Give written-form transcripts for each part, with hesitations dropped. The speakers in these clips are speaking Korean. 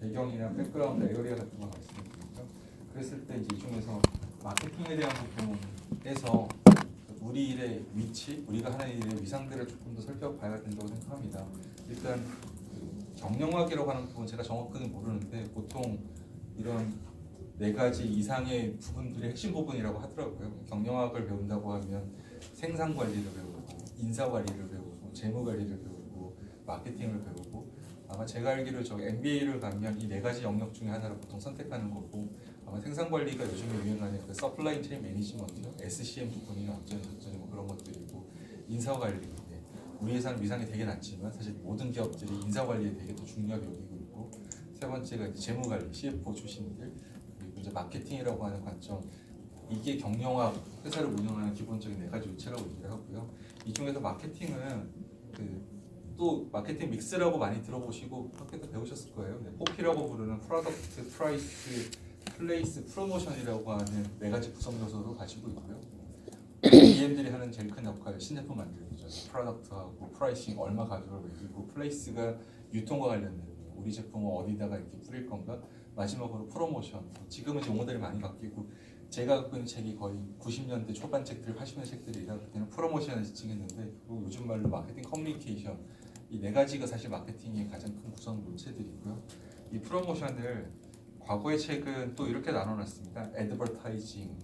배경이나 백그라운드 에어리아 같은 거 말씀드리죠. 그랬을 때 이제 이 중에서 마케팅에 대한 부분에서 우리 일의 위치, 우리가 하는 일의 위상들을 조금 더 살펴봐야 된다고 생각합니다. 일단 경영학이라고 하는 부분 제가 정확하게 모르는데 보통 이런 4가지 이상의 부분들이 핵심 부분이라고 하더라고요. 경영학을 배운다고 하면 생산 관리를 배우고, 인사 관리를 배우고, 재무 관리를 배우고, 마케팅을 배우고, 아마 제가 알기로 저 MBA를 가면 이 4가지 영역 중에 하나를 보통 선택하는 거고, 아마 생산 관리가 요즘에 유행하는 그 서플라이 체인 매니지먼트, SCM 부분이 어쩌니 뭐 그런 것들이고, 인사 관리. 우리 회사는 위상이 되게 낮지만 사실 모든 기업들이 인사 관리에 되게 더 중요하게 여기고 있고, 세 번째가 이제 재무 관리, CFO 출신들, 그리고 이제 마케팅이라고 하는 관점. 이게 경영학 회사를 운영하는 기본적인 4가지 요체라고 얘기를 하고요. 이 중에서 마케팅은 또 마케팅 믹스라고 많이 들어보시고 학교에서 배우셨을 거예요. 포피라고 부르는 프로덕트, 프라이스, 플레이스, 프로모션이라고 하는 4가지 구성 요소로 가지고 있고요. BM들이 하는 제일 큰 역할, 신제품 만들기죠. 프로덕트하고 프라이싱 얼마 가져올 매기고, 플레이스가 유통과 관련된 우리 제품을 어디다가 이렇게 뿌릴 건가. 마지막으로 프로모션. 지금은 이제 용어들이 많이 바뀌고 제가 갖고 있는 책이 거의 90년대 초반 책들, 80년대 책들이라 그때는 프로모션을 지칭했는데 그리고 요즘 말로 마케팅 커뮤니케이션, 이 4가지가 사실 마케팅의 가장 큰 구성 물체들이고요. 이 프로모션을 과거의 책은 또 이렇게 나눠놨습니다. 애드버타이징,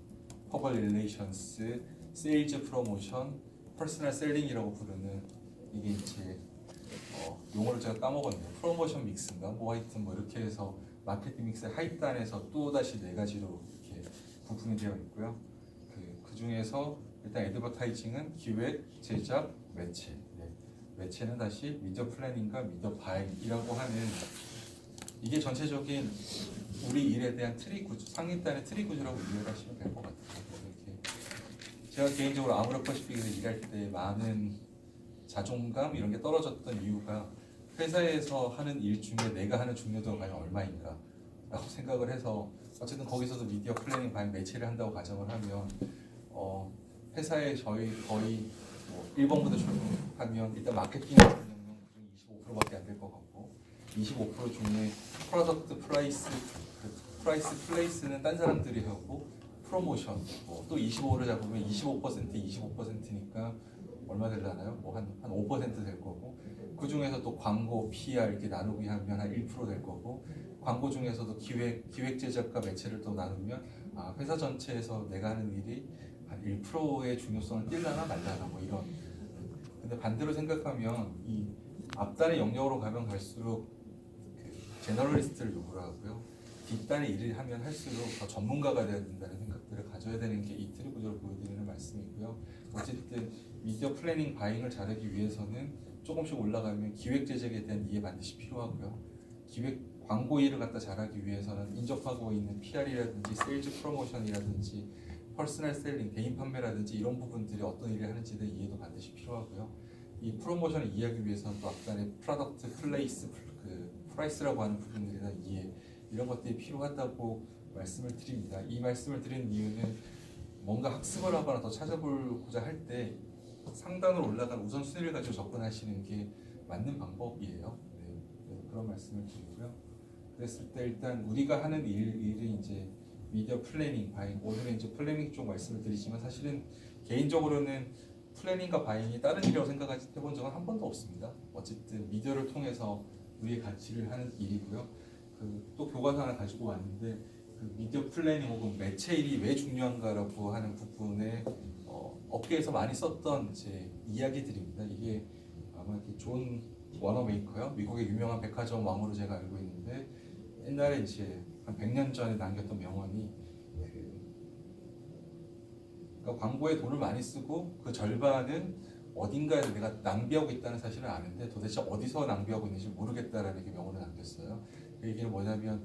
퍼블릭 릴레이션스, 세일즈 프로모션, 퍼스널 셀링이라고 부르는, 이게 이제 용어를 제가 까먹었네요. 프로모션 믹스인가 뭐 하여튼 뭐 이렇게 해서 마케팅 믹스의 하이단에서 또 다시 4가지로 이렇게 구분이 되어 있고요. 그 중에서 일단 애드버타이징은 기획, 제작, 매체. 매체는 다시 미디어 플래닝과 미디어 바잉이라고 하는, 이게 전체적인 우리 일에 대한 트리 구조, 상위단의 트리 구조라고 이해를 하시면 될 것 같아요. 이렇게 제가 개인적으로 아모레퍼시픽에서 일할 때 많은 자존감 이런 게 떨어졌던 이유가 회사에서 하는 일 중에 내가 하는 중요도가 과연 얼마인가 라고 생각을 해서, 어쨌든 거기서도 미디어 플래닝 바잉 매체를 한다고 가정을 하면 회사에 저희 거의 1번부터 출근하면 일단 마케팅 같은 경우는 그중 25%밖에 안 될 것 같고, 25% 중에 프로덕트, 프라이스, 플레이스는 딴 사람들이 하고, 프로모션 또 25를 잡으면 25%니까 얼마 되려나요? 뭐 한 5% 될 거고, 그 중에서 또 광고, PR 이렇게 나누기 하면 한 1% 될 거고, 광고 중에서도 기획 제작과 매체를 또 나누면 회사 전체에서 내가 하는 일이 한 1%의 중요성을 띨라나 말라나 뭐 이런. 근데 반대로 생각하면 이 앞단의 영역으로 가면 갈수록 제너럴리스트를 요구를 하고요. 뒷단의 일을 하면 할수록 더 전문가가 되어야 된다는 생각들을 가져야 되는 게 이 트리 구조를 보여드리는 말씀이고요. 어쨌든 미디어 플래닝 바잉을 잘하기 위해서는 조금씩 올라가면 기획 제작에 대한 이해 반드시 필요하고요. 기획 광고 일을 갖다 잘하기 위해서는 인접하고 있는 PR이라든지 세일즈 프로모션이라든지 퍼스널 셀링, 대인 판매라든지 이런 부분들이 어떤 일을 하는지에 대한 이해도 반드시 필요하고요. 이 프로모션을 이해하기 위해서는 또 앞단의 프로덕트, 플레이스, 프라이스라고 하는 부분들에 대한 이해, 이런 것들이 필요하다고 말씀을 드립니다. 이 말씀을 드린 이유는 뭔가 학습을 하거나 더 찾아보고자 할 때 상단으로 올라간 우선순위를 가지고 접근하시는 게 맞는 방법이에요. 그래서 그런 말씀을 드리고요. 그랬을 때 일단 우리가 하는 일이 이제 미디어 플래닝, 바잉, 오늘은 이제 플래닝 쪽 말씀을 드리지만 사실은 개인적으로는 플래닝과 바잉이 다른 일이라고 생각해본 적은 한 번도 없습니다. 어쨌든 미디어를 통해서 우리의 가치를 하는 일이고요. 또 교과서 하나 가지고 왔는데 미디어 플래닝 혹은 매체 일이 왜 중요한가라고 하는 부분에 업계에서 많이 썼던 제 이야기들입니다. 이게 아마 이렇게 존 워너메이커요. 미국의 유명한 백화점 왕으로 제가 알고 있는데 옛날에 이제 한 100년 전에 남겼던 명언이 그러니까 광고에 돈을 많이 쓰고 그 절반은 어딘가에서 내가 낭비하고 있다는 사실을 아는데 도대체 어디서 낭비하고 있는지 모르겠다라는 게 명언을 남겼어요. 그 얘기는 뭐냐면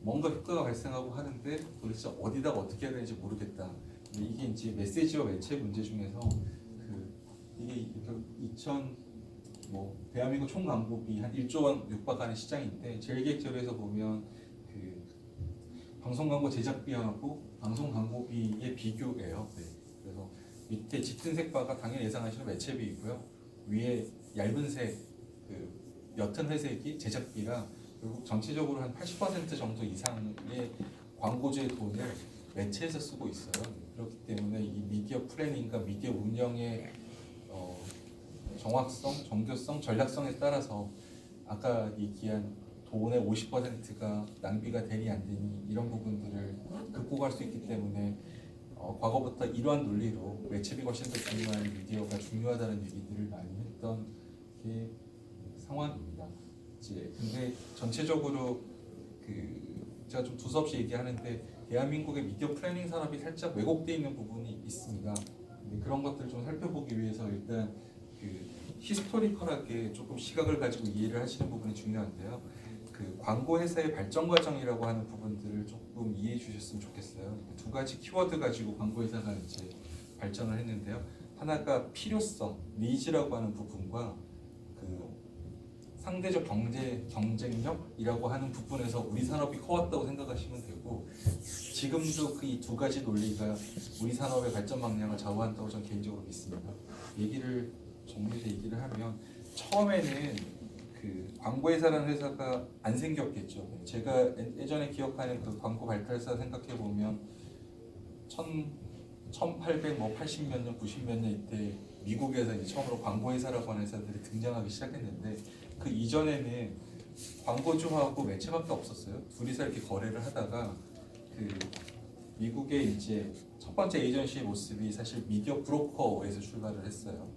뭔가 효과가 발생하고 하는데 도대체 어디다가 어떻게 해야 되는지 모르겠다. 이게 이제 메시지와 매체 문제 중에서 이게 2000 대한민국 총 광고비 한 1조 원 육박하는 시장인데 제일기획재료에서 보면 방송 광고 제작비하고 방송 광고비의 비교예요. 그래서 밑에 짙은 색 바가 당연히 예상하시는 매체비이고요. 위에 얇은 색 옅은 회색이 제작비라 결국 전체적으로 한 80% 정도 이상의 광고주의 돈을 매체에서 쓰고 있어요. 그렇기 때문에 이 미디어 플래닝과 미디어 운영의 정확성, 정교성, 전략성에 따라서 아까 얘기한 돈의 50%가 낭비가 되니 안 되니 이런 부분들을 극복할 수 있기 때문에 과거부터 이러한 논리로 매체비 훨씬 더 중요한 미디어가 중요하다는 얘기들을 많이 했던 게 상황입니다. 이제 근데 전체적으로 제가 좀 두서없이 얘기하는데 대한민국의 미디어 플래닝 산업이 살짝 왜곡되어 있는 부분이 있습니다. 근데 그런 것들을 좀 살펴보기 위해서 일단 히스토리컬하게 조금 시각을 가지고 이해를 하시는 부분이 중요한데요. 광고 회사의 발전 과정이라고 하는 부분들을 조금 이해해 주셨으면 좋겠어요. 두 가지 키워드 가지고 광고 회사가 이제 발전을 했는데요. 하나가 필요성, 니즈라고 하는 부분과 상대적 경쟁력이라고 하는 부분에서 우리 산업이 커왔다고 생각하시면 되고, 지금도 그 이 두 가지 논리가 우리 산업의 발전 방향을 좌우한다고 저는 개인적으로 믿습니다. 정리해서 얘기를 하면 처음에는 광고회사라는 회사가 안 생겼겠죠. 제가 예전에 기억하는 그 광고 발달사 생각해 보면 1800 80 몇 년, 90 몇 년 이때 미국에서 이제 처음으로 광고회사라고 하는 회사들이 등장하기 시작했는데 그 이전에는 광고주하고 매체밖에 없었어요. 둘이서 이렇게 거래를 하다가 미국의 이제 첫 번째 에이전시의 모습이 사실 미디어 브로커에서 출발을 했어요.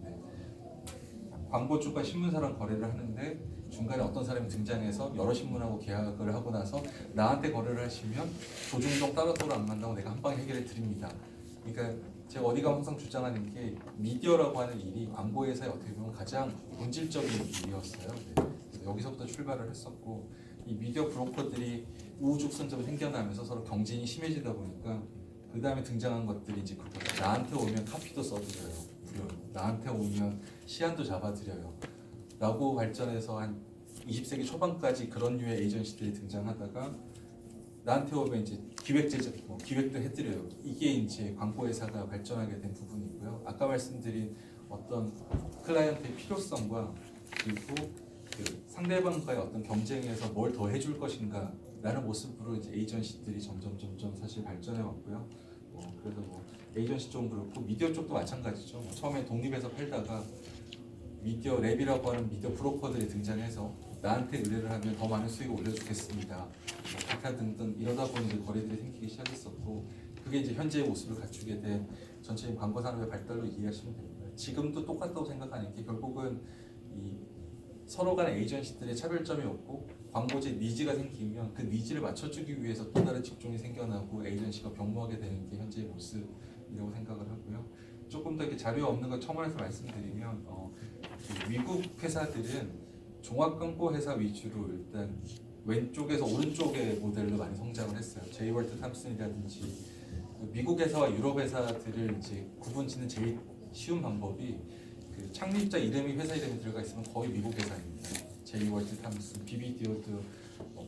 광고주가 신문사랑 거래를 하는데 중간에 어떤 사람이 등장해서 여러 신문하고 계약을 하고 나서 나한테 거래를 하시면 조중동 따로따로 안 만나고 내가 한 방에 해결해 드립니다. 그러니까 제가 어디가 항상 주장하는 게 미디어라고 하는 일이 광고회사에 어떻게 보면 가장 본질적인 일이었어요. 그래서 여기서부터 출발을 했었고 이 미디어 브로커들이 우후죽순적으로 생겨나면서 서로 경쟁이 심해지다 보니까 그 다음에 등장한 것들이 이제 그거죠. 나한테 오면 카피도 써드려요. 무료로. 나한테 오면 시안도 잡아드려요. 라고 발전해서 한 20세기 초반까지 그런 류의 에이전시들이 등장하다가 나한테 오면 이제 기획 제작, 기획도 해드려요. 이게 이제 광고회사가 발전하게 된 부분이고요. 아까 말씀드린 어떤 클라이언트의 필요성과 그리고 상대방과의 어떤 경쟁에서 뭘 더 해줄 것인가 라는 모습으로 이제 에이전시들이 점점 사실 발전해 왔고요. 그래서 에이전시 쪽은 그렇고 미디어 쪽도 마찬가지죠. 처음에 독립해서 팔다가 미디어 랩이라고 하는 미디어 브로커들이 등장해서 나한테 의뢰를 하면 더 많은 수익을 올려주겠습니다. 기타 등등 이러다 보니 이제 거래들이 생기기 시작했었고 그게 이제 현재의 모습을 갖추게 된 전체적인 광고 산업의 발달로 이해하시면 됩니다. 지금도 똑같다고 생각하는 게 결국은 이 서로 간의 에이전시들의 차별점이 없고 광고주의 니즈가 생기면 그 니즈를 맞춰주기 위해서 또 다른 직종이 생겨나고 에이전시가 병모하게 되는 게 현재의 모습이라고 생각을 하고요. 조금 더 이렇게 자료 없는 거 첨언해서 말씀드리면 미국 회사들은 종합 광고 회사 위주로 일단 왼쪽에서 오른쪽의 모델로 많이 성장을 했어요. 제이월트 탐슨이라든지 미국 회사와 유럽 회사들을 이제 구분짓는 제일 쉬운 방법이 창립자 이름이 회사 이름이 들어가 있으면 거의 미국 회사입니다. 제이월트 탐슨, 비비디오드,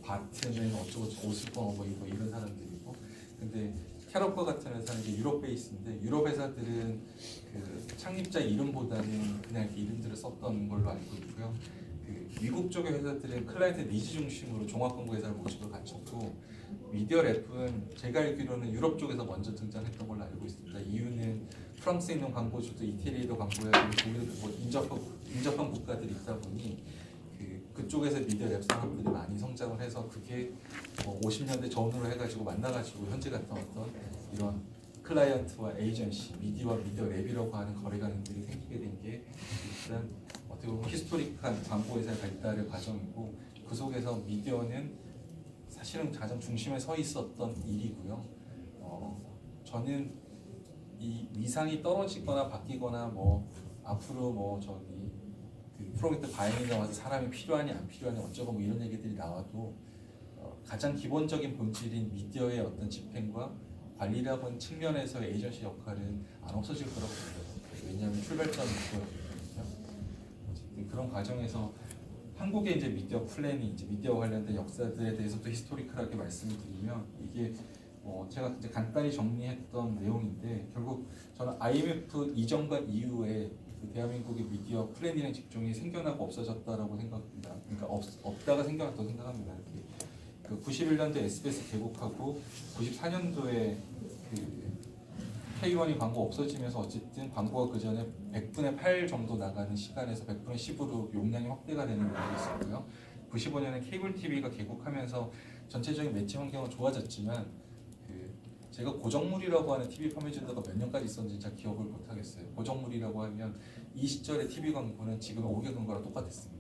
바트는 어쩌고 오스본 이런 사람들이고, 근데 캐럿과 같은 회사는 이제 유럽 베이스인데 유럽 회사들은 창립자 이름보다는 그냥 이렇게 이름들을 썼던 걸로 알고 있고요. 미국 쪽의 회사들은 클라이언트 니즈 중심으로 종합광고 회사를 모집을 갖췄고 미디어 랩은 제가 알기로는 유럽 쪽에서 먼저 등장했던 걸로 알고 있습니다. 이유는 프랑스에 있는 광고주도 이태리에도 광고회사도 독일에도 인접한 국가들이 있다 보니 그쪽에서 미디어 랩 산업들이 많이 성장을 해서 그게 50년대 전후로 해가지고 만나가지고 현재 같은 어떤 이런 클라이언트와 에이전시, 미디어와 미디어 랩이라고 하는 거래 관행들이 생기게 된 게 일단 어떻게 보면 히스토릭한 광고회사의 발달의 과정이고 그 속에서 미디어는 사실은 가장 중심에 서 있었던 일이고요. 저는 이 위상이 떨어지거나 바뀌거나 앞으로 프로젝트 바이닝에 와서 사람이 필요하니 안 필요하니 어쩌고 이런 얘기들이 나와도 가장 기본적인 본질인 미디어의 어떤 집행과 관리라고 하는 측면에서의 에이전시 역할은 안 없어질 거라고 봅니다. 왜냐하면 출발점이 그거였거든요. 어쨌든 그런 과정에서 한국의 이제 미디어 플래닝, 이제 미디어 관련된 역사들에 대해서도 히스토리컬하게 말씀을 드리면 이게 제가 이제 간단히 정리했던 내용인데 결국 저는 IMF 이전과 이후에 그 대한민국의 미디어 플랜이랑 직종이 생겨나고 없어졌다라고 생각합니다. 그러니까 없다가 생겨났다고 생각합니다. 이렇게 그 91년도에 SBS 개국하고 94년도에 그 K1이 광고 없어지면서 어쨌든 광고가 그 전에 100분의 8 정도 나가는 시간에서 100분의 10으로 용량이 확대가 되는 면이 있었고요. 95년에 케이블 TV가 개국하면서 전체적인 매체 환경은 좋아졌지만 그 제가 고정물이라고 하는 TV 판매제도가 몇 년까지 있었는지 잘 기억을 못 하겠어요. 고정물이라고 하면 이 시절의 TV 광고는 지금의 5개 광고랑 똑같았습니다.